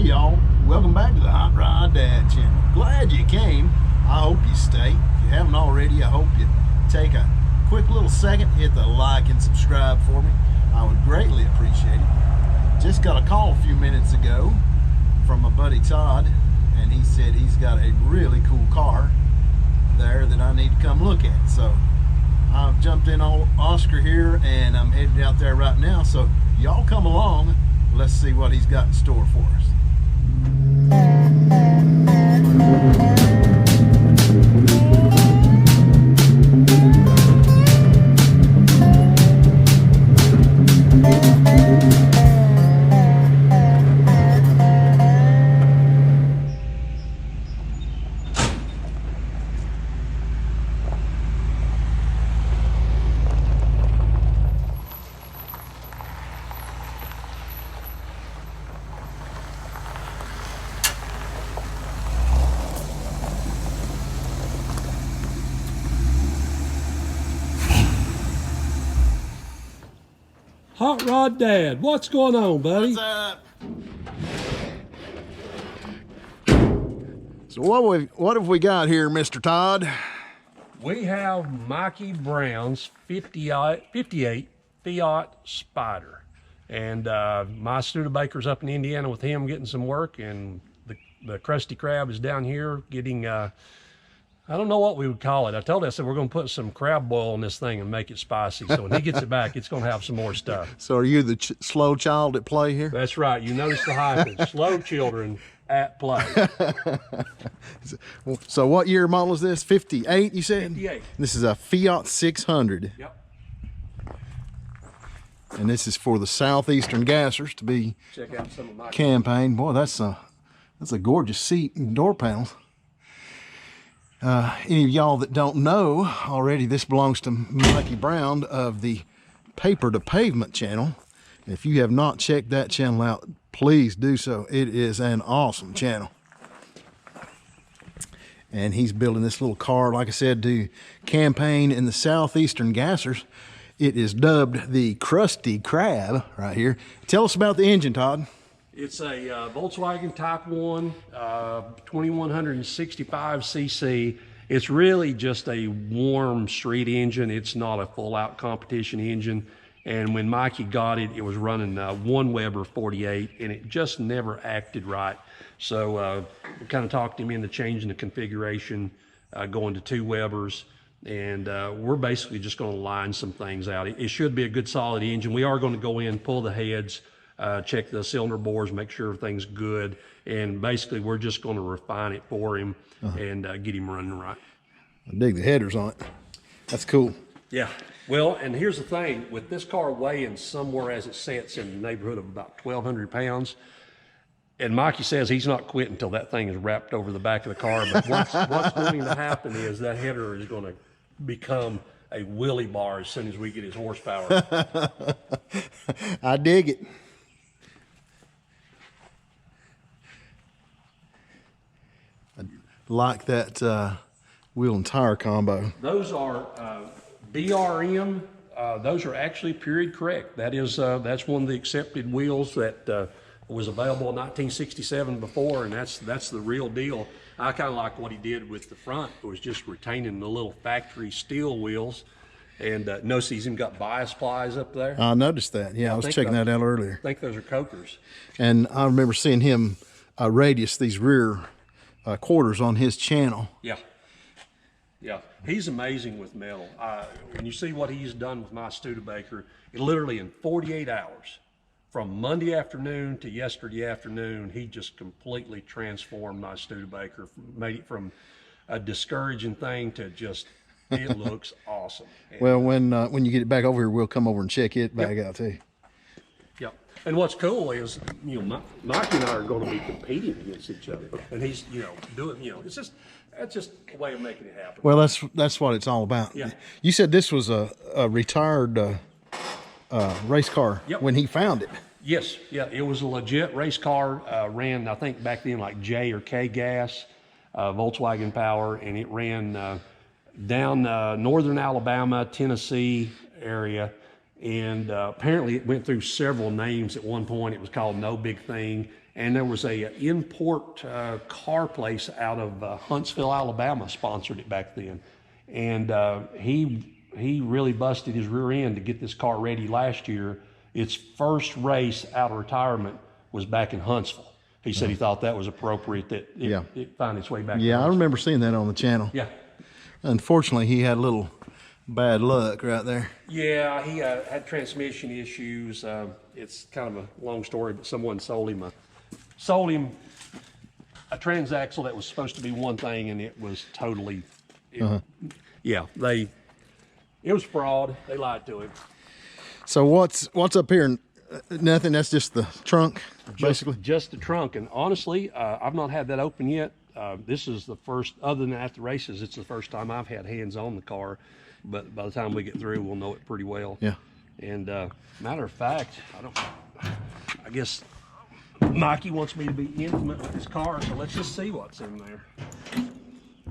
y'all, welcome back to the Hot Rod Dad channel. Glad you came. I hope you stay. If you haven't already, I hope you take a quick little second, hit the like and subscribe for me. I would greatly appreciate it. Just got a call a few minutes ago from my buddy Todd, and he said he's got a really cool car there that I need to come look at. So I've jumped in on Oscar here and I'm headed out there right now. So y'all come along. Let's see what he's got in store for us. Hot Rod Dad, what's going on, buddy? What's up? So what have we got here, Mr. Todd? We have Mikey Brown's 58 Fiat Spider. And my Studebaker's up in Indiana with him getting some work, and the Krusty Krab is down here getting, I don't know what we would call it. I told him, I said, we're going to put some crab boil in this thing and make it spicy. So when he gets it back, it's going to have some more stuff. So are you the slow child at play here? That's right. You notice the hyphen. Slow children at play. So what year model is this? 58, you said? 58. This is a Fiat 600. Yep. And this is for the Southeastern Gassers to be Check out some of my campaign. Boy, that's a gorgeous seat and door panels. Any of y'all that don't know already, this belongs to Mikey Brown of the Paper to Pavement channel. If you have not checked that channel out, please do so. It is an awesome channel. And he's building this little car, like I said, to campaign in the Southeastern Gassers. It is dubbed the Krusty Krab right here. Tell us about the engine, Todd. It's a Volkswagen Type 1, 2165 cc. It's really just a warm street engine. It's not a full-out competition engine. And when Mikey got it, it was running 1 Weber 48, and it just never acted right. So we kind of talked him into changing the configuration, going to 2 Webers. And we're basically just going to line some things out. It should be a good solid engine. We are going to go in, pull the heads, check the cylinder bores, make sure everything's good, and basically we're just going to refine it for him and get him running right. I dig the headers on it. That's cool. Yeah. Well, and here's the thing, with this car weighing somewhere as it sets in the neighborhood of about 1,200 pounds, and Mikey says he's not quitting until that thing is wrapped over the back of the car, but what's going to happen is that header is going to become a wheelie bar as soon as we get his horsepower. I dig it. I like that wheel and tire combo. Those are BRM. Those are actually period correct. That is, that's one of the accepted wheels that was available in 1967 before, and that's the real deal. I kind of like what he did with the front. It was just retaining the little factory steel wheels. And notice he's even got bias plies up there. I noticed that. Yeah, I was checking that out earlier. I think those are cokers. And I remember seeing him radius these rear quarters on his channel. Yeah. Yeah, he's amazing with metal. When you see what he's done with my Studebaker, it literally in 48 hours, from Monday afternoon to yesterday afternoon, he just completely transformed my Studebaker, made it from a discouraging thing to just, it looks awesome. And, well, when you get it back over here, we'll come over and check it back out too. Yep. And what's cool is, you know, Mike and I are going to be competing against each other, and he's, you know, doing, you know, it's just, that's just a way of making it happen. Well, that's what it's all about. Yeah. You said this was a retired race car when he found it. Yes, yeah, it was a legit race car. Ran, I think back then, like J or K gas, Volkswagen power, and it ran down northern Alabama, Tennessee area, And apparently it went through several names at one point. It was called No Big Thing. And there was a import car place out of Huntsville, Alabama, sponsored it back then. And he really busted his rear end to get this car ready last year. Its first race out of retirement was back in Huntsville. He said he thought that was appropriate, that it found its way back. Yeah, I remember seeing that on the channel. Yeah. Unfortunately, he had a little bad luck right there. Yeah, he had transmission issues. It's kind of a long story, but someone sold him a transaxle that was supposed to be one thing, and it was totally, yeah, it was fraud. They lied to him. So what's up here? Nothing. That's just the trunk, basically. Just the trunk. And honestly, I've not had that open yet. This is the first, other than at the races, it's the first time I've had hands on the car. But by the time we get through, we'll know it pretty well. Yeah. And matter of fact, I guess Mikey wants me to be intimate with his car, so let's just see what's in there.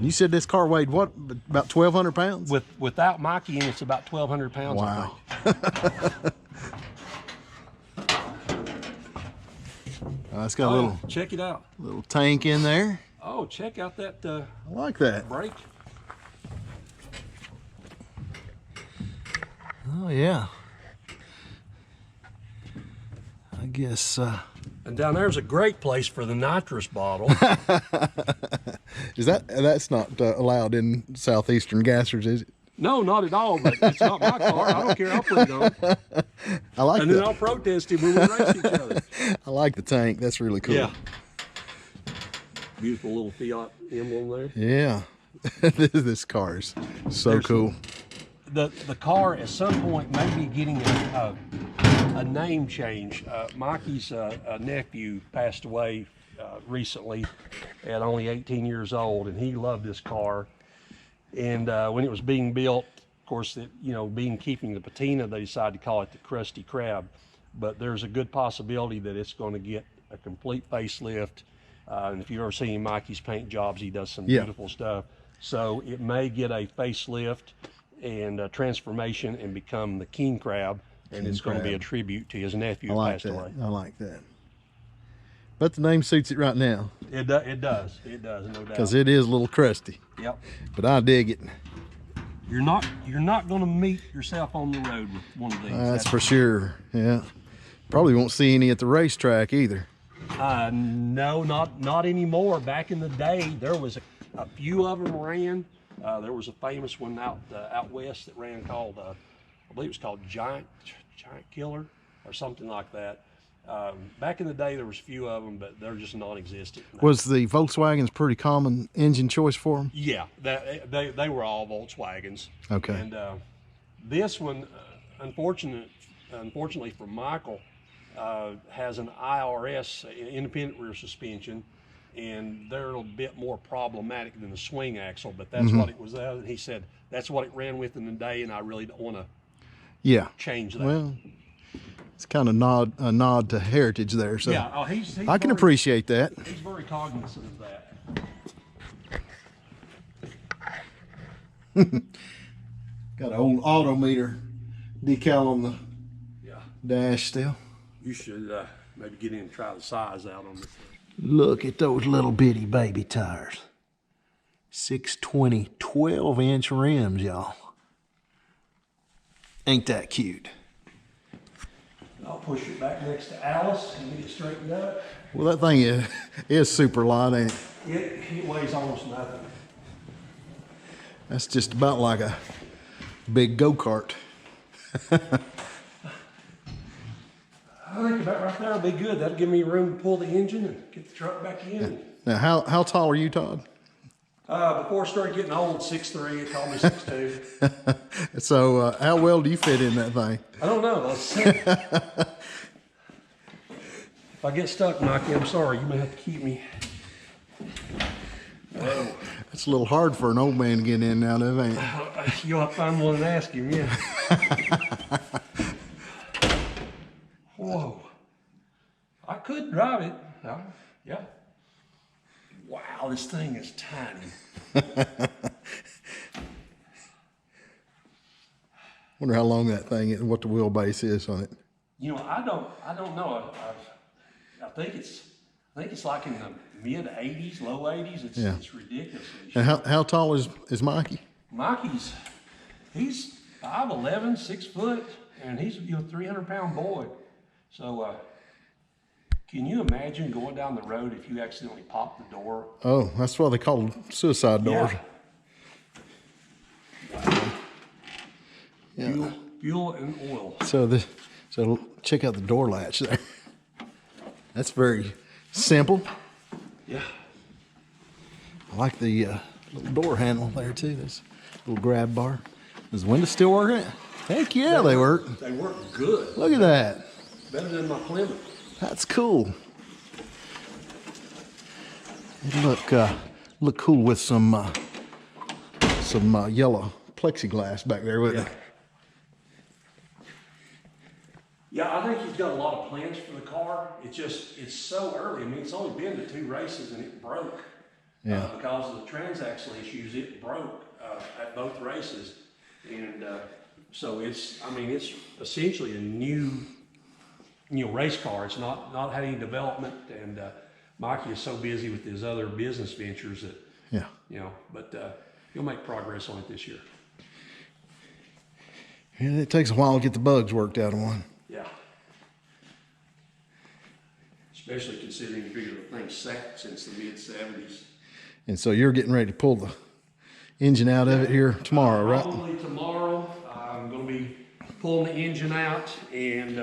You said this car weighed what? About 1,200 pounds? Without Mikey in, it's about 1,200 pounds. Wow. I think. It's got a little, check it out. Little tank in there. Oh, check out that. I like that. Brake. Oh yeah. I guess. And down there's a great place for the nitrous bottle. That's not allowed in southeastern gassers, is it? No, not at all. But it's not my car. I don't care. I'll put it on. I like. And then I'll protest him when we race each other. I like the tank. That's really cool. Yeah. Beautiful little Fiat emblem there. Yeah. This car is so cool. The car at some point may be getting a name change. Mikey's nephew passed away recently at only 18 years old, and he loved this car. And when it was being built, of course, keeping the patina, they decided to call it the Krusty Krab. But there's a good possibility that it's going to get a complete facelift. And if you've ever seen Mikey's paint jobs, he does some beautiful stuff. So it may get a facelift and a transformation and become the King Crab, and it's going to be a tribute to his nephew who passed away. I like that. But the name suits it right now. It does, no doubt. Because it is a little crusty. Yep. But I dig it. You're not going to meet yourself on the road with one of these. That's for sure. Yeah. Probably won't see any at the racetrack either. No, not anymore. Back in the day, there was a few of them ran. There was a famous one out west that ran called, I believe it was called Giant Killer or something like that. Back in the day, there was a few of them, but they're just non-existent now. Was the Volkswagens pretty common engine choice for them? Yeah, they were all Volkswagens. Okay. And this one, unfortunately for Michael, has an IRS, independent rear suspension, and they're a little bit more problematic than the swing axle, but that's what it was. He said that's what it ran with in the day, and I really don't want to change that. Well, it's kind of a nod to heritage there, so yeah, I can appreciate that. He's very cognizant of that. Got an old odometer decal on the dash still. You should maybe get in and try the size out on this thing. Look at those little bitty baby tires. 620 12-inch rims, y'all. Ain't that cute? I'll push it back next to Alice and get it straightened up. Well, that thing is super light, ain't it? It weighs almost nothing. That's just about like a big go-kart. I think about right there will be good. That'll give me room to pull the engine and get the truck back in. Now, how tall are you, Todd? Before I started getting old, 6'3", they called me 6'2". So how well do you fit in that thing? I don't know. Let's see. If I get stuck, Mikey, I'm sorry. You may have to keep me. Oh. It's a little hard for an old man to get in and out of, ain't it? You'll have to find one and ask him, yeah. Whoa. I could drive it. Yeah. Wow, this thing is tiny. Wonder how long that thing is and what the wheelbase is on it. You know, I don't know. I think it's like in the mid 80s, low 80s. It's ridiculous. And how tall is Mikey? Mikey's, he's 5'11", 6 foot, and he's 300-pound boy. So can you imagine going down the road if you accidentally pop the door? Oh, that's why they call them suicide doors. Yeah. Fuel and oil. So check out the door latch there. That's very simple. Yeah. I like the little door handle there too. This little grab bar. Does the window still working? Heck yeah, they work. They work good. Look at that. Better than my Plymouth. That's cool. It look cool with some yellow plexiglass back there with it. Yeah, I think he's got a lot of plans for the car. It's so early. I mean, it's only been to 2 races and it broke. Yeah. Because of the transaxle issues, it broke at both races. And so it's essentially a new race car. It's not had any development, and Mikey is so busy with his other business ventures that, but he'll make progress on it this year. And it takes a while to get the bugs worked out on one. Yeah. Especially considering the thing sat since the mid-70s. And so you're getting ready to pull the engine out of it here tomorrow, right? Probably tomorrow. I'm going to be pulling the engine out, and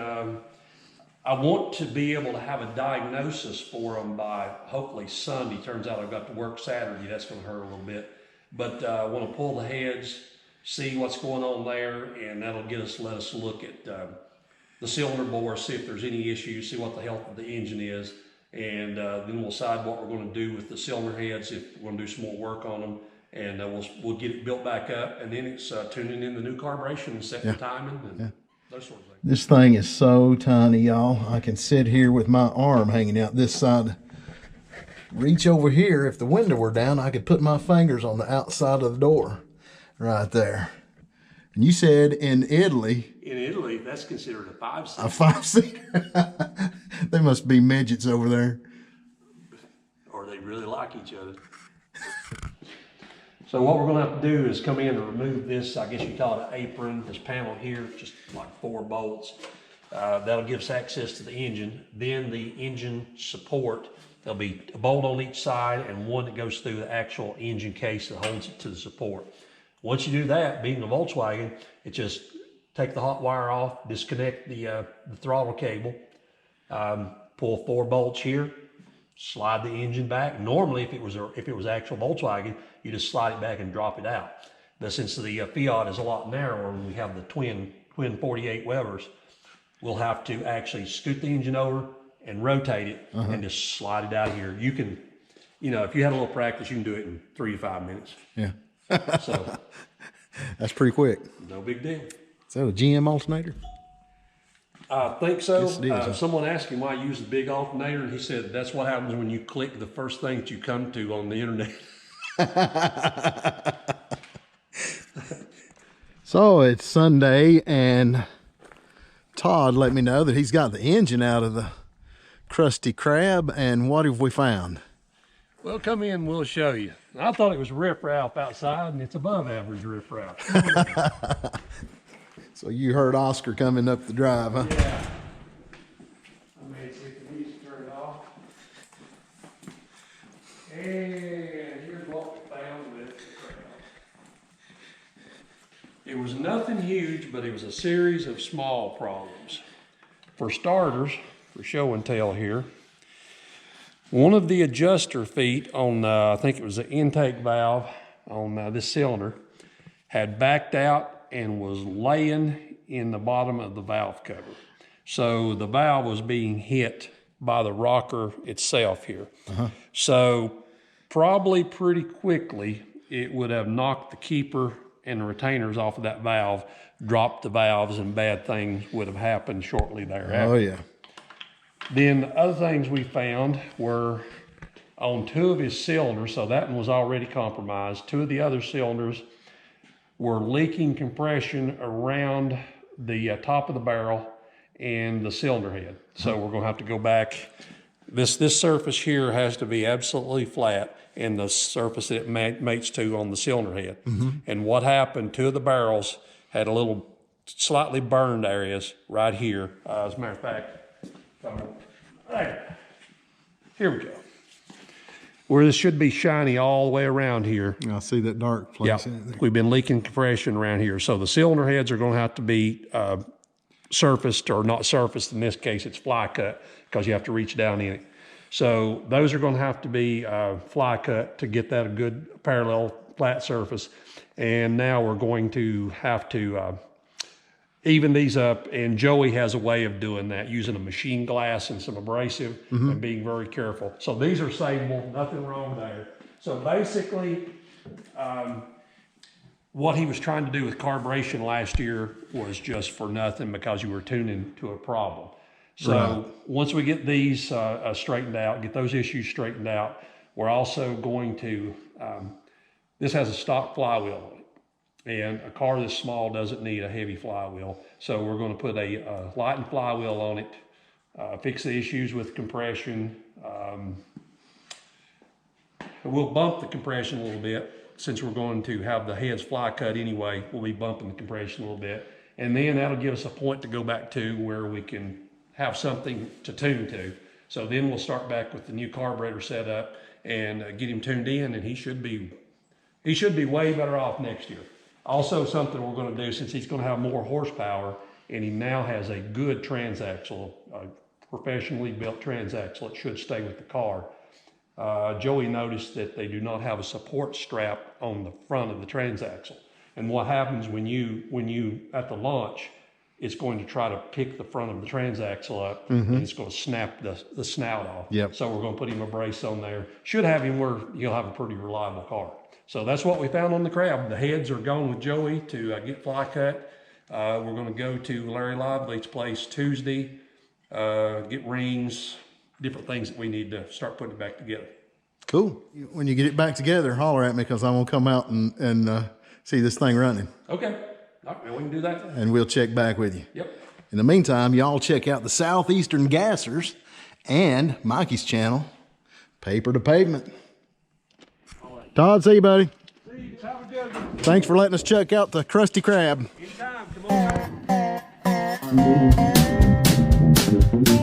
I want to be able to have a diagnosis for them by hopefully Sunday. Turns out I've got to work Saturday. That's going to hurt a little bit. But I want to pull the heads, see what's going on there, and that'll let us look at the cylinder bore, see if there's any issues, see what the health of the engine is, and then we'll decide what we're going to do with the cylinder heads, if we're going to do some more work on them, and we'll get it built back up, and then it's tuning in the new carburation and setting the timing and those sort of things. This thing is so tiny, y'all. I can sit here with my arm hanging out this side. Reach over here. If the window were down, I could put my fingers on the outside of the door right there. And you said in Italy. In Italy, that's considered a 5-seater. A 5-seater? They must be midgets over there. Or they really like each other. So what we're going to have to do is come in and remove this, I guess you call it an apron, this panel here, just like 4 bolts. That'll give us access to the engine. Then the engine support, there'll be a bolt on each side and one that goes through the actual engine case that holds it to the support. Once you do that, being a Volkswagen, it just take the hot wire off, disconnect the throttle cable, pull 4 bolts here, slide the engine back. Normally, if it was actual Volkswagen, you just slide it back and drop it out. But since the Fiat is a lot narrower and we have the twin 48 Webers, we'll have to actually scoot the engine over and rotate it and just slide it out of here. You can, if you had a little practice, you can do it in 3 to 5 minutes. Yeah. So that's pretty quick. No big deal. Is that a GM alternator? I think so. Yes, it is, someone asked him why I use the big alternator, and he said that's what happens when you click the first thing that you come to on the internet. So it's Sunday, and Todd let me know that he's got the engine out of the Krusty Krab, and what have we found? Well, come in, we'll show you. I thought it was riffraff outside, and it's above average riffraff. So you heard Oscar coming up the drive, huh? Yeah. I made see if the music turned off. And here's what we found with the Krab. It was nothing huge, but it was a series of small problems. For starters, for show and tell here, one of the adjuster feet on, I think it was the intake valve on this cylinder, had backed out and was laying in the bottom of the valve cover. So the valve was being hit by the rocker itself here. So probably pretty quickly, it would have knocked the keeper and the retainers off of that valve, dropped the valves, and bad things would have happened shortly thereafter. Oh, yeah. Then the other things we found were on 2 of his cylinders, so that one was already compromised. 2 of the other cylinders we're leaking compression around the top of the barrel and the cylinder head. So we're gonna have to go back. This surface here has to be absolutely flat, and the surface that it mates to on the cylinder head. And what happened, two of the barrels had a little slightly burned areas right here. As a matter of fact, here we go. Where this should be shiny all the way around here. I see that dark place. Yeah, we've been leaking compression around here. So the cylinder heads are gonna have to be surfaced, or not surfaced, in this case it's fly cut, because you have to reach down in it. So those are gonna have to be fly cut to get that a good parallel flat surface. And now we're going to have to even these up, and Joey has a way of doing that, using a machine glass and some abrasive and being very careful. So these are savable, nothing wrong there. So basically, what he was trying to do with carburation last year was just for nothing, because you were tuning to a problem. So once we get these straightened out, get those issues straightened out, we're also going to, this has a stock flywheel on it. And a car this small doesn't need a heavy flywheel. So we're going to put a lightened flywheel on it, fix the issues with compression. We'll bump the compression a little bit, since we're going to have the heads fly cut anyway. We'll be bumping the compression a little bit. And then that'll give us a point to go back to where we can have something to tune to. So then we'll start back with the new carburetor set up and get him tuned in, and he should be way better off next year. Also, something we're going to do, since he's going to have more horsepower, and he now has a good transaxle, a professionally built transaxle, it should stay with the car. Joey noticed that they do not have a support strap on the front of the transaxle. And what happens when you at the launch, it's going to try to pick the front of the transaxle up, and it's going to snap the snout off. So we're going to put him a brace on there. Should have him where you'll have a pretty reliable car. So that's what we found on the Crab. The heads are going with Joey to get fly cut. We're going to go to Larry Lively's place Tuesday, get rings, different things that we need to start putting it back together. Cool. When you get it back together, holler at me, because I'm going to come out and see this thing running. Okay. All right, we can do that. And we'll check back with you. Yep. In the meantime, y'all check out the Southeastern Gassers and Mikey's channel, Paper to Pavement. Todd, see you, buddy. See you. Have a good one. Thanks for letting us check out the Krusty Krab. Anytime. Come on.